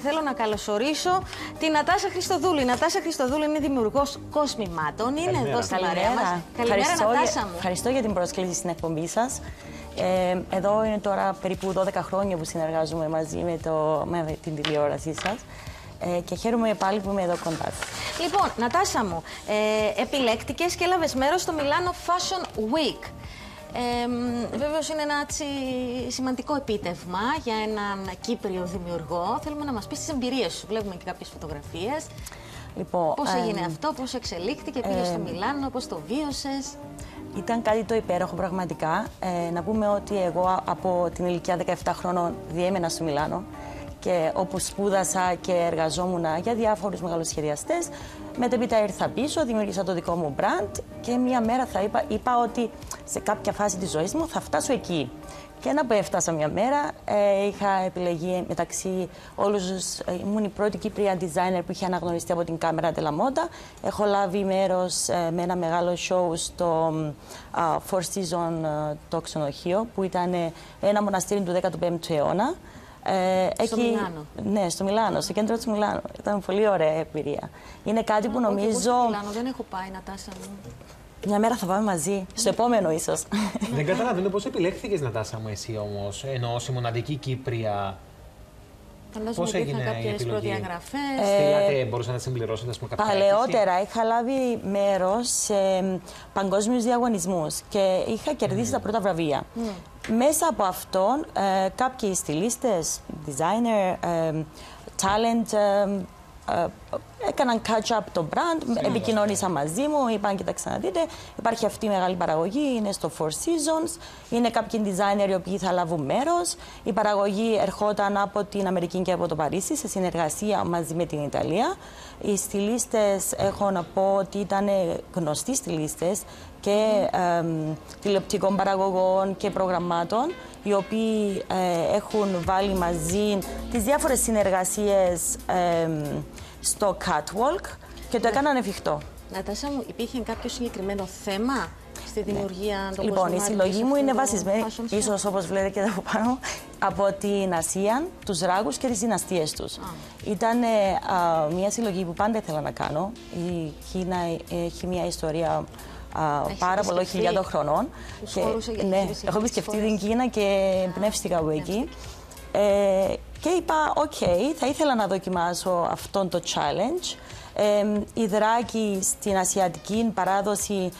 Θέλω να καλωσορίσω την Νατάσα Χριστοδούλου. Η Νατάσα Χριστοδούλου είναι δημιουργός κοσμημάτων. Είναι εδώ στην παρέα μας. Καλημέρα, Νατάσα μου. Ευχαριστώ για την πρόσκληση στην εκπομπή σας. Εδώ είναι τώρα περίπου 12 χρόνια που συνεργάζομαι μαζί με την τηλεόρασή σας. Και χαίρομαι πάλι που είμαι εδώ κοντά σας. Λοιπόν, Νατάσα μου, επιλέκτηκες και έλαβες μέρος στο Μιλάνο Fashion Week. Βέβαιως είναι ένα σημαντικό επίτευγμα για έναν Κύπριο δημιουργό. Θέλουμε να μας πεις τις εμπειρίες σου. Βλέπουμε και κάποιες φωτογραφίες. Λοιπόν, πώς έγινε αυτό, πώς εξελίχθηκε, πήγες στο Μιλάνο, πώς το βίωσες? Ήταν κάτι το υπέροχο πραγματικά. Να πούμε ότι εγώ από την ηλικία 17 χρόνων διέμενα στο Μιλάνο και όπου σπούδασα και εργαζόμουν για διάφορους μεγάλους σχεδιαστές. Μετέπειτα ήρθα πίσω, δημιούργησα το δικό μου brand και μία μέρα είπα ότι σε κάποια φάση της ζωής μου θα φτάσω εκεί. Και να που έφτασα μια μέρα, είχα επιλεγεί μεταξύ όλους ήμουν η πρώτη Κύπρια designer που είχε αναγνωριστεί από την κάμερα de la Moda. Έχω λάβει μέρος με ένα μεγάλο show στο Four Seasons το ξενοδοχείο, που ήταν ένα μοναστήρι του 15ου αιώνα. Στο Μιλάνο. Ναι, στο Μιλάνο, στο κέντρο του Μιλάνου. Ήταν πολύ ωραία εμπειρία. Είναι κάτι που νομίζω. Στο Μιλάνο δεν έχω πάει, Νατάσα μου. Μια μέρα θα πάμε μαζί, στο επόμενο ίσως. Δεν καταλαβαίνω πώς επιλέχθηκες, Νατάσα μου, εσύ όμως, ενώ η μοναδική Κύπρια. Πώς έγινε κάποιες προδιαγραφές. Στείλατε, μπορούσατε να συμπληρώσετε κάποια παλαιότερα είχα λάβει μέρος σε παγκόσμιους διαγωνισμούς και είχα κερδίσει τα πρώτα βραβεία. Μέσα από αυτόν κάποιοι στυλίστες, designer, talent, έκαναν catch-up το brand, επικοινώνησαν μαζί μου, είπαν κοιτάξτε να δείτε, υπάρχει αυτή η μεγάλη παραγωγή, είναι στο Four Seasons, είναι κάποιοι designer οι οποίοι θα λάβουν μέρος. Η παραγωγή ερχόταν από την Αμερική και από το Παρίσι σε συνεργασία μαζί με την Ιταλία. Οι στυλίστες, έχω να πω ότι ήταν γνωστοί στυλίστες και τηλεοπτικών παραγωγών και προγραμμάτων, οι οποίοι έχουν βάλει μαζί τις διάφορες συνεργασίες στο catwalk και το έκαναν εφικτό. Νατάσα μου, υπήρχε κάποιο συγκεκριμένο θέμα στη δημιουργία των Λοιπόν, η συλλογή μου είναι βασισμένη, ίσως όπως βλέπετε και εδώ από πάνω, από την Ασία, τους ράγους και τις δυναστείες τους. Ήταν μια συλλογή που πάντα ήθελα να κάνω. Η Κίνα έχει μια ιστορία πάρα πολλών χιλιάδων χρονών. Ναι, έχω επισκεφτεί την Κίνα και εμπνεύστηκα από εκεί. Και είπα, θα ήθελα να δοκιμάσω αυτόν το challenge. Οι δράκοι στην ασιατική παράδοση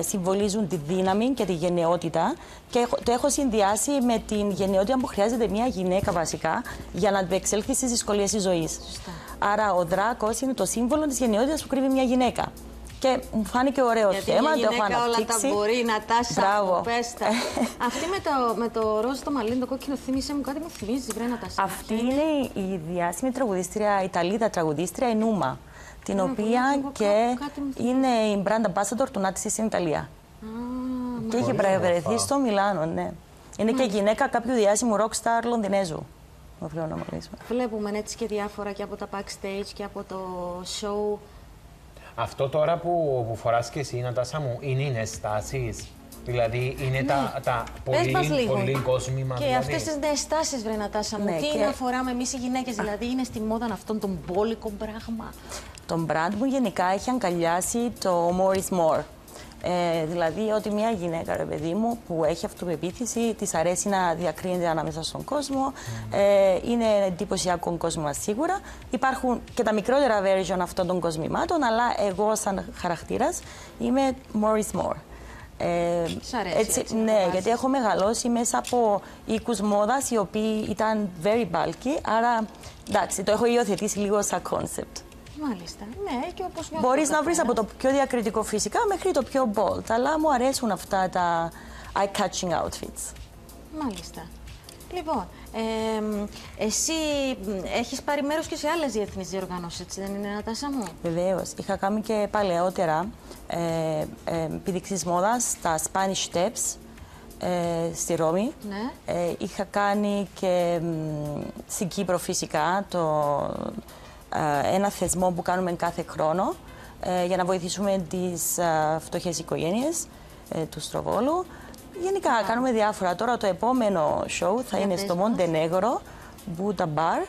συμβολίζουν τη δύναμη και τη γενναιότητα και το έχω συνδυάσει με την γενναιότητα που χρειάζεται μια γυναίκα βασικά για να αντεπεξέλθει στις δυσκολίες της ζωής. Άρα ο δράκος είναι το σύμβολο της γενναιότητας που κρύβει μια γυναίκα. Και μου φάνηκε ωραίο θέμα, το έχω αναπτύξει. Όλα τα μπορεί, Νατάσα, πέστα. Αυτή με το ροζ το μαλλί, το κόκκινο, θύμισε μου κάτι, μου θυμίζει, βρε Νατάσα. Αυτή είναι η διάσημη τραγουδίστρια, Ιταλίδα τραγουδίστρια, η Νούμα, την οποία και είναι η brand ambassador του Νάτσι στην Ιταλία. Και έχει παρευρεθεί στο Μιλάνο, ναι. Είναι και γυναίκα κάποιου διάσημου rockstar Λονδινέζου. Βλέπουμε έτσι και διάφορα και από τα backstage και από το show. Αυτό τώρα που φοράς και εσύ, Νατάσα μου, είναι στάσεις. Δηλαδή είναι τα πολύ κόσμημα. Και αυτές τις νέες στάσεις, βρε Νατάσα μου, τι είναι να φοράμε εμείς οι γυναίκες, δηλαδή είναι στη μόδα αυτόν τον μπόλικο πράγμα. Το brand μου γενικά έχει αγκαλιάσει το more is more. Δηλαδή ότι μια γυναίκα, ρε παιδί μου, που έχει αυτοπεποίθηση, της αρέσει να διακρίνεται ανάμεσα στον κόσμο, είναι εντυπωσιακό κόσμο σίγουρα. Υπάρχουν και τα μικρότερα version αυτών των κοσμημάτων, αλλά εγώ σαν χαρακτήρας είμαι more is more. Σ' αρέσει έτσι, ναι, γιατί έχω μεγαλώσει μέσα από οίκους μόδας οι οποίοι ήταν very bulky, άρα εντάξει, το έχω υιοθετήσει λίγο σαν concept. Μάλιστα, ναι, και όπως μπορείς να βρεις από το πιο διακριτικό φυσικά μέχρι το πιο bold, αλλά μου αρέσουν αυτά τα eye-catching outfits. Μάλιστα. Λοιπόν, εσύ έχεις πάρει μέρος και σε άλλες διεθνείς διοργανώσεις, έτσι δεν είναι, Νατάσα μου? Βεβαίως. Είχα κάνει και παλαιότερα επιδείξεις μόδας στα Spanish Steps στη Ρώμη. Ναι. Είχα κάνει και στην Κύπρο φυσικά ένα θεσμό που κάνουμε κάθε χρόνο για να βοηθήσουμε τις φτωχές οικογένειες του Στροβόλου. Γενικά κάνουμε διάφορα. Τώρα το επόμενο show θα είναι στο Μοντενέγρο, Buddha Bar.